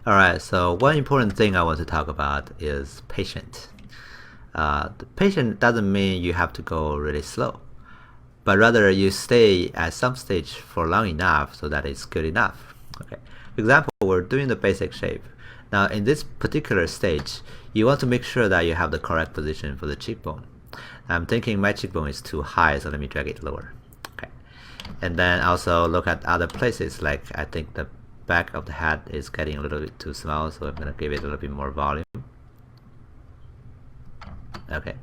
Alright, so one important thing I want to talk about is patient. The patient doesn't mean you have to go really slow, but rather you stay at some stage for long enough so that it's good enough. Okay. For example, we're doing the basic shape. Now in this particular stage, you want to make sure that you have the correct position for the cheekbone. I'm thinking my cheekbone is too high, so let me drag it lower. Okay. And then also look at other places, like I think the back of the head is getting a little bit too small, so I'm going to give it a little bit more volume. Okay.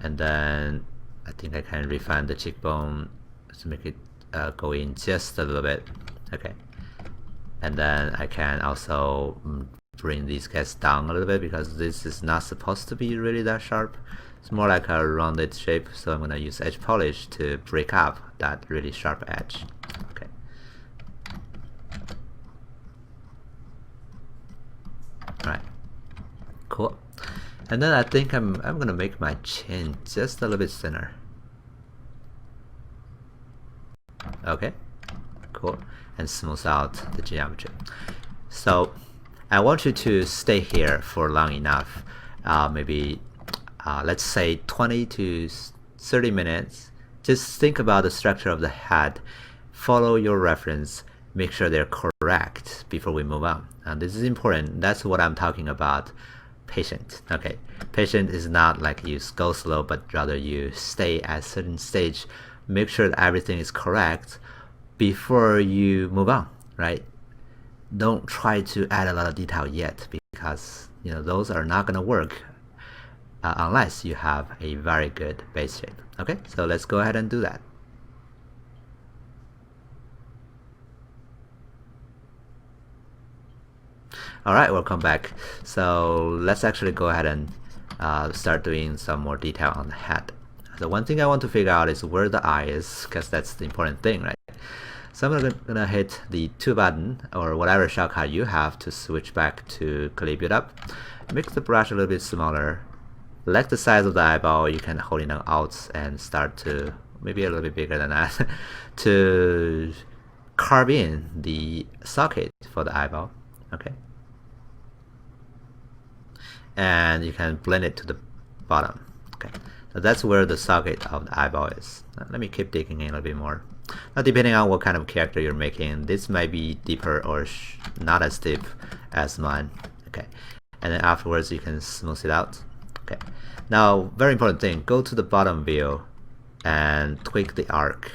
And then I think I can refine the cheekbone to make it go in just a little bit. Okay. And then I can also bring these guys down a little bit because this is not supposed to be really that sharp. It's more like a rounded shape, so I'm going to use edge polish to break up that really sharp edge. Okay. Alright. Cool. And then I think I'm going to make my chin just a little bit thinner. Okay. Cool. And smooth out the geometry. So I want you to stay here for long enough, maybe let's say 20 to 30 minutes. Just think about the structure of the head, follow your reference, make sure they're correct before we move on. And this is important. That's what I'm talking about. Patient. Okay. Patient is not like you go slow, but rather you stay at a certain stage, make sure that everything is correct before you move on, right? Don't try to add a lot of detail yet, because those are not going to work unless you have a very good base shape. Okay, so let's go ahead and do that. Alright, welcome back. So let's actually go ahead and start doing some more detail on the head. So one thing I want to figure out is where the eye is, because that's the important thing, right? So I'm gonna hit the 2 button or whatever shortcut you have to switch back to clip it up. Make the brush a little bit smaller. Like the size of the eyeball, you can hold it on Alt and start to maybe a little bit bigger than that to carve in the socket for the eyeball. Okay. And you can blend it to the bottom. Okay. So that's where the socket of the eyeball is. Let me keep digging in a little bit more. Now, depending on what kind of character you're making, this might be deeper or not as deep as mine. Okay, and then afterwards you can smooth it out. Okay, now very important thing: go to the bottom view and tweak the arc.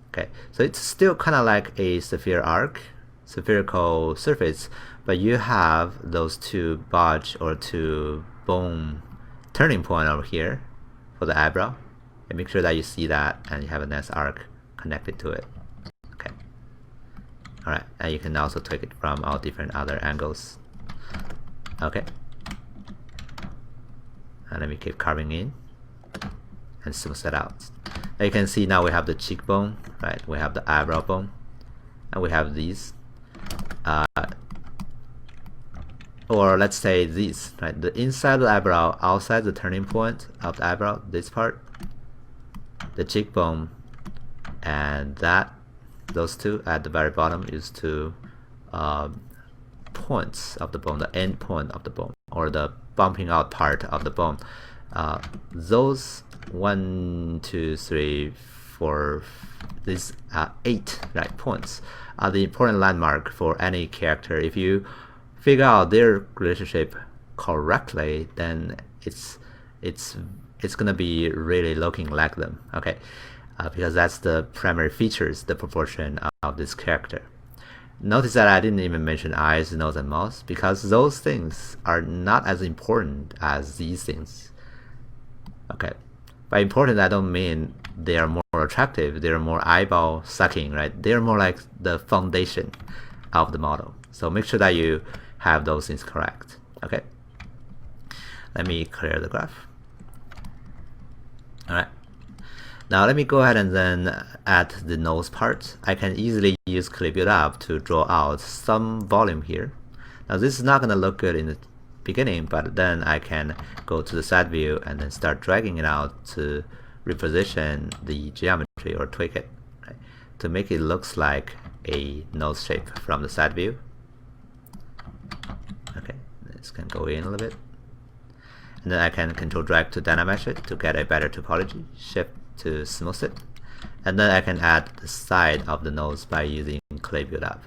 Okay, so it's still kind of like a spherical surface, but you have those 2 budge or 2 bone turning point over here for the eyebrow, and make sure that you see that and you have a nice arc connected to it. Okay. Alright, and you can also tweak it from all different other angles. Okay. And let me keep carving in and smooth that out. Now you can see now we have the cheekbone, right? We have the eyebrow bone, and we have these. Or let's say these, right? The inside of the eyebrow, outside the turning point of the eyebrow, this part, the cheekbone, and those 2 at the very bottom is 2 points of the bone, the end point of the bone, or the bumping out part of the bone. Those 1, 2, 3, 4, these 8 right points are the important landmark for any character. If you figure out their relationship correctly, then it's gonna be really looking like them. Okay. Because that's the primary features, the proportion of this character. Notice that I didn't even mention eyes, nose, and mouth, because those things are not as important as these things. Okay, by important I don't mean they are more attractive, they're more eyeball sucking, right? They're more like the foundation of the model. So make sure that you have those things correct. Okay, let me clear the graph. Alright. Now let me go ahead and then add the nose part. I can easily use clip it up to draw out some volume here. Now this is not going to look good in the beginning, but then I can go to the side view and then start dragging it out to reposition the geometry or tweak it. Right? to make it looks like a nose shape from the side view. Okay, this can go in a little bit. And then I can control drag to dynamesh it to get a better topology, shift to smooth it. And then I can add the side of the nose by using clay build up.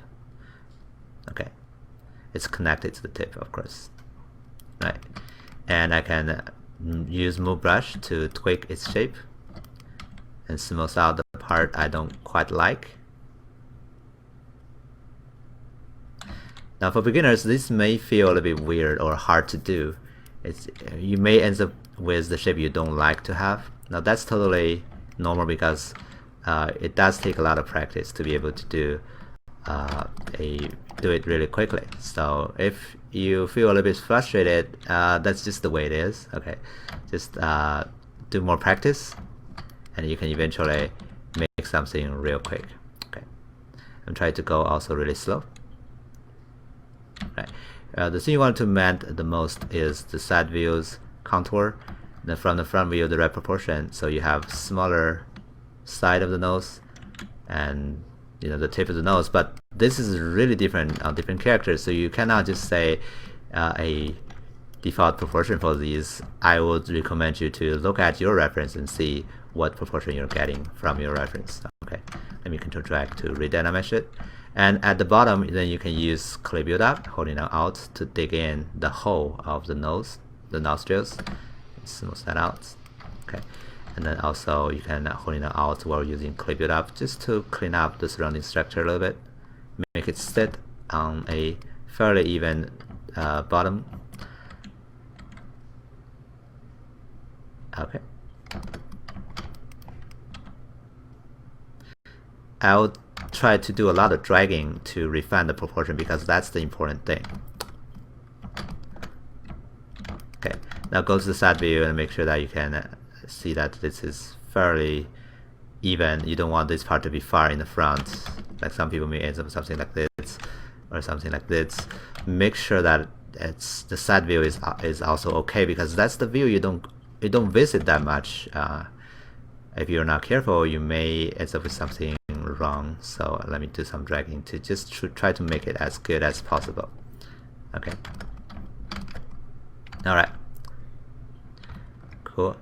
Okay, it's connected to the tip, of course, right? And I can use move brush to tweak its shape and smooth out the part I don't quite like. Now for beginners, this may feel a little bit weird or hard to do. You may end up with the shape you don't like to have. Now that's totally normal because it does take a lot of practice to be able to do it really quickly. So if you feel a little bit frustrated, that's just the way it is. Okay, just do more practice, and you can eventually make something real quick. Okay, I'm trying to go also really slow. Right. The thing you want to mend the most is the side views contour. Then from the front view, the right proportion, so you have smaller side of the nose and the tip of the nose. But this is really different on different characters, so you cannot just say a default proportion for these. I would recommend you to look at your reference and see what proportion you're getting from your reference. Okay, let me control drag to redynamesh it. And at the bottom, then you can use clay build up, holding down Alt to dig in the hole of the nose, the nostrils, smooth that out. Okay, and then also you can holding down Alt while using clay build up just to clean up the surrounding structure a little bit, make it sit on a fairly even bottom. Okay, I'll try to do a lot of dragging to refine the proportion because that's the important thing. Okay, now go to the side view and make sure that you can see that this is fairly even. You don't want this part to be far in the front, like some people may end up something like this or something like this. Make sure that the side view is also okay, because that's the view you don't visit that much. If you're not careful, you may end up with something wrong. So let me do some dragging to just try to make it as good as possible. Okay. All right. Cool.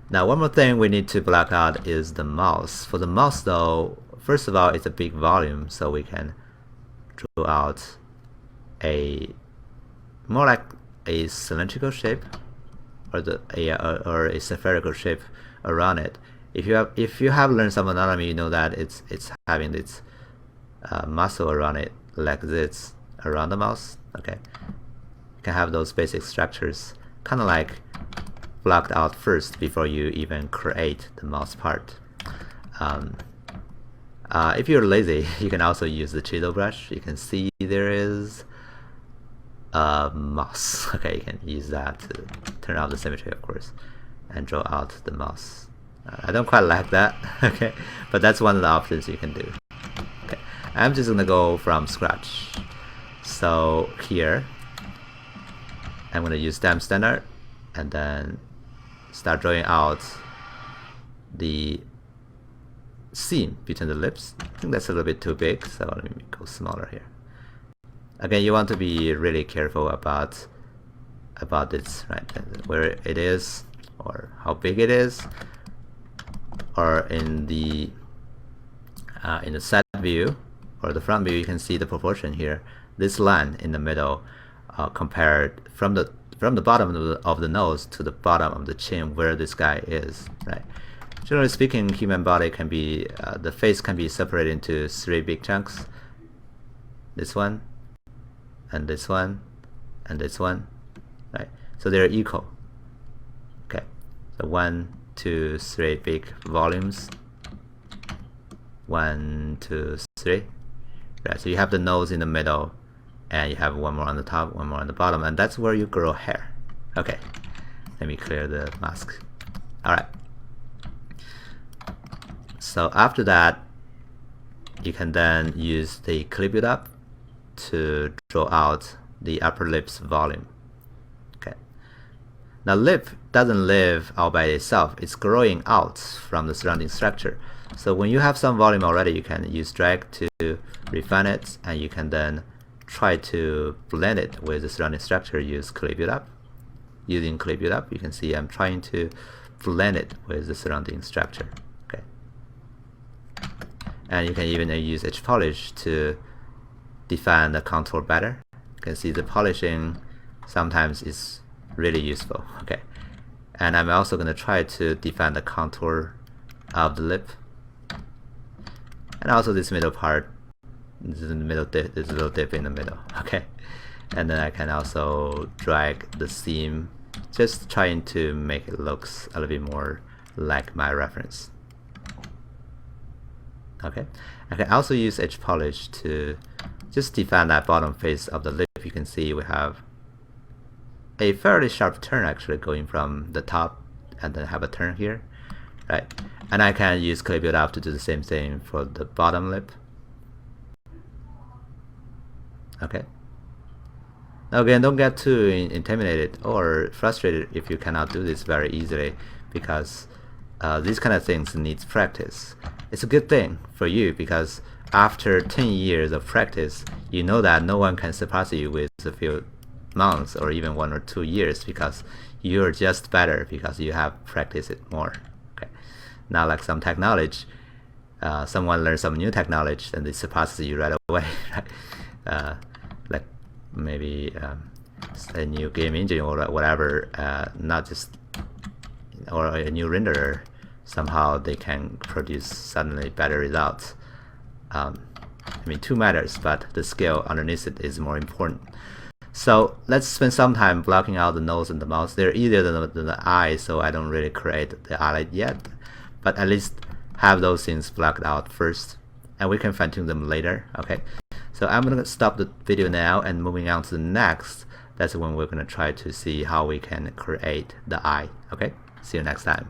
Now one more thing we need to block out is the mouse. For the mouse though, first of all, it's a big volume, so we can draw out a more like a cylindrical shape or a spherical shape around it. If you have learned some anatomy, you know that it's having this muscle around it like this around the mouse. Okay, you can have those basic structures kind of like blocked out first before you even create the mouse part. If you're lazy, you can also use the chisel brush. You can see there is a mouse. Okay, you can use that to turn off the symmetry, of course, and draw out the mouse. I don't quite like that, okay, but that's one of the options you can do. Okay, I'm just gonna go from scratch. So here, I'm gonna use stamp standard and then start drawing out the seam between the lips. I think that's a little bit too big, so let me go smaller here. Again, you want to be really careful about this, right? Where it is or how big it is. Or in the side view or the front view, you can see the proportion here. This line in the middle, compared from the bottom of the nose to the bottom of the chin, where this guy is, right? Generally speaking, human body can be the face can be separated into 3 big chunks. This one, and this one, and this one, right? So they're equal. Okay, so 1, 2, 3 big volumes. 1, 2, 3. Right, so you have the nose in the middle, and you have one more on the top, one more on the bottom, and that's where you grow hair. Okay, let me clear the mask. Alright. So after that, you can then use the clay build up to draw out the upper lips volume. Okay. Now lip doesn't live all by itself. It's growing out from the surrounding structure. So when you have some volume already, you can use drag to refine it, and you can then try to blend it with the surrounding structure. Use clay build up. Using clay build up, you can see I'm trying to blend it with the surrounding structure. Okay, and you can even use edge polish to define the contour better. You can see the polishing sometimes is really useful. Okay, and I'm also going to try to define the contour of the lip, and also this middle part, this little dip in the middle. Okay, and then I can also drag the seam, just trying to make it looks a little bit more like my reference. Okay, I can also use edge polish to just define that bottom face of the lip. You can see we have a fairly sharp turn actually going from the top, and then have a turn here, right? And I can use clay build up to do the same thing for the bottom lip. Okay. Now again, don't get too intimidated or frustrated if you cannot do this very easily, because these kind of things needs practice. It's a good thing for you because after 10 years of practice, you know that no one can surpass you with a few months or even 1 or 2 years, because you're just better because you have practiced it more. Okay. Now, like some technology, someone learns some new technology and it surpasses you right away. Like maybe a new game engine or whatever, not just, or a new renderer. Somehow they can produce suddenly better results. I mean, two matters, but the skill underneath it is more important. So let's spend some time blocking out the nose and the mouth. They're easier than the eye, so I don't really create the eyelid yet, but at least have those things blocked out first, and we can fine tune them later. Okay, so I'm gonna stop the video now and moving on to the next. That's when we're gonna try to see how we can create the eye. Okay, see you next time.